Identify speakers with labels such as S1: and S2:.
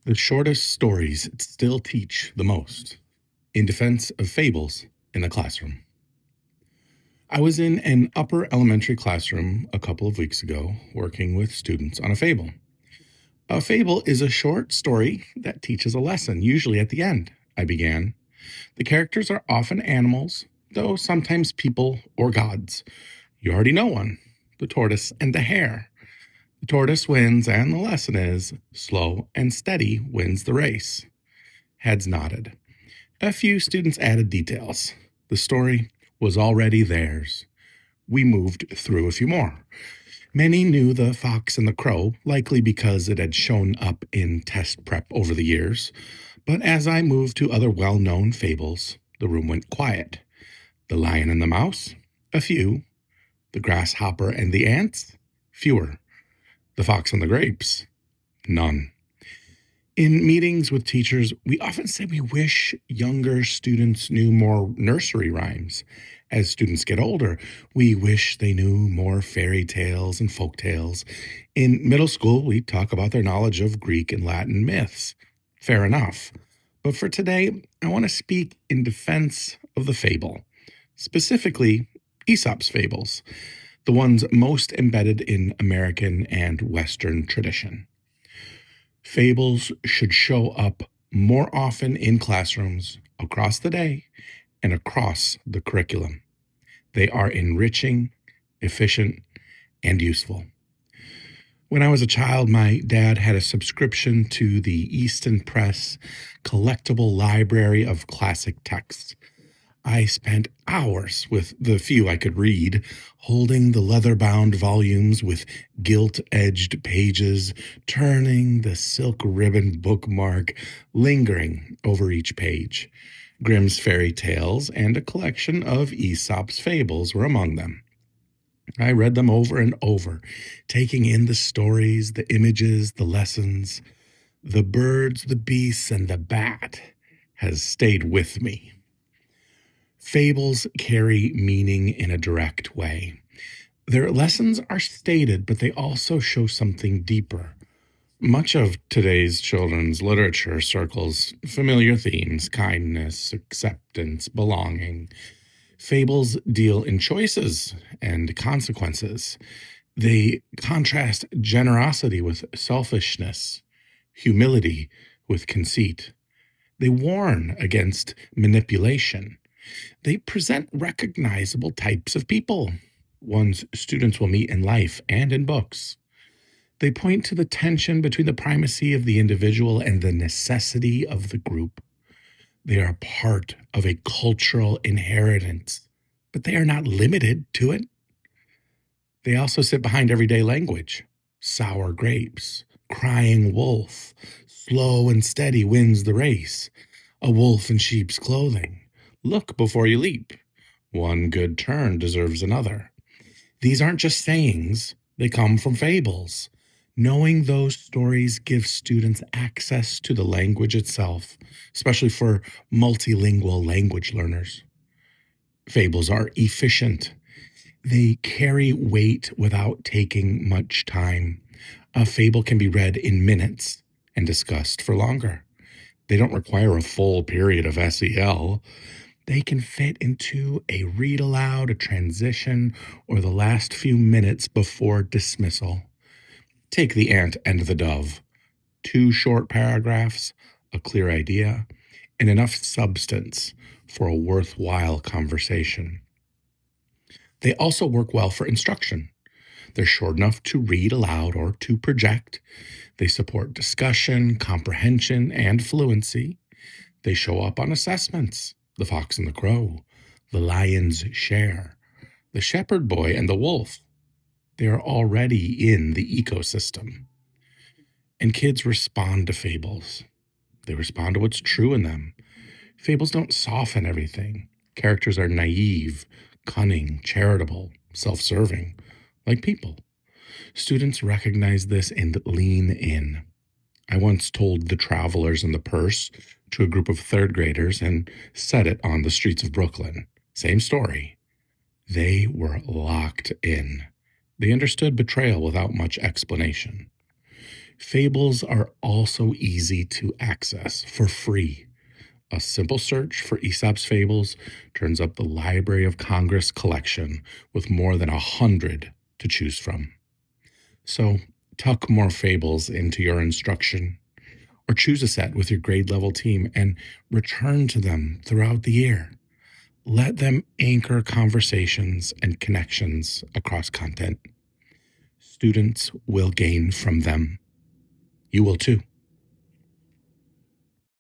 S1: The shortest stories still teach the most. In defense of fables in the classroom. I was in an upper elementary classroom a couple of weeks ago working with students on a fable. A fable is a short story that teaches a lesson, usually at the end, I began. The characters are often animals, though sometimes people or gods. You already know one, the tortoise and the hare. The tortoise wins, and the lesson is slow and steady wins the race. Heads nodded. A few students added details. The story was already theirs. We moved through a few more. Many knew the fox and the crow, likely because it had shown up in test prep over the years. But as I moved to other well-known fables, the room went quiet. The lion and the mouse? A few. The grasshopper and the ants? Fewer. The fox and the grapes? None. In meetings with teachers, we often say we wish younger students knew more nursery rhymes. As students get older, we wish they knew more fairy tales and folk tales. In middle school, we talk about their knowledge of Greek and Latin myths. Fair enough. But for today, I want to speak in defense of the fable, specifically Aesop's fables, the ones most embedded in American and Western tradition. Fables should show up more often in classrooms across the day and across the curriculum. They are enriching, efficient, and useful. When I was a child, my dad had a subscription to the Easton Press collectible library of classic texts. I spent hours with the few I could read, holding the leather-bound volumes with gilt-edged pages, turning the silk ribbon bookmark, lingering over each page. Grimm's fairy tales and a collection of Aesop's fables were among them. I read them over and over, taking in the stories, the images, the lessons. The birds, the beasts, and the bat has stayed with me. Fables carry meaning in a direct way. Their lessons are stated, but they also show something deeper. Much of today's children's literature circles familiar themes: kindness, acceptance, belonging. Fables deal in choices and consequences. They contrast generosity with selfishness, humility with conceit. They warn against manipulation. They present recognizable types of people, ones students will meet in life and in books. They point to the tension between the primacy of the individual and the necessity of the group. They are part of a cultural inheritance, but they are not limited to it. They also sit behind everyday language: sour grapes, crying wolf, slow and steady wins the race, a wolf in sheep's clothing. Look before you leap. One good turn deserves another. These aren't just sayings, they come from fables. Knowing those stories gives students access to the language itself, especially for multilingual language learners. Fables are efficient. They carry weight without taking much time. A fable can be read in minutes and discussed for longer. They don't require a full period of SEL. They can fit into a read aloud, a transition, or the last few minutes before dismissal. Take The Ant and the Dove. 2 short paragraphs, a clear idea, and enough substance for a worthwhile conversation. They also work well for instruction. They're short enough to read aloud or to project. They support discussion, comprehension, and fluency. They show up on assessments: the fox and the crow, the lion's share, the shepherd boy and the wolf. They are already in the ecosystem. And kids respond to fables. They respond to what's true in them. Fables don't soften everything. Characters are naive, cunning, charitable, self-serving, like people. Students recognize this and lean in. I once told The Travelers and the Purse to a group of 3rd graders and said it on the streets of Brooklyn. Same story. They were locked in. They understood betrayal without much explanation. Fables are also easy to access for free. A simple search for Aesop's Fables turns up the Library of Congress collection with more than 100 to choose from. So, tuck more fables into your instruction, or choose a set with your grade level team and return to them throughout the year. Let them anchor conversations and connections across content. Students will gain from them. You will too.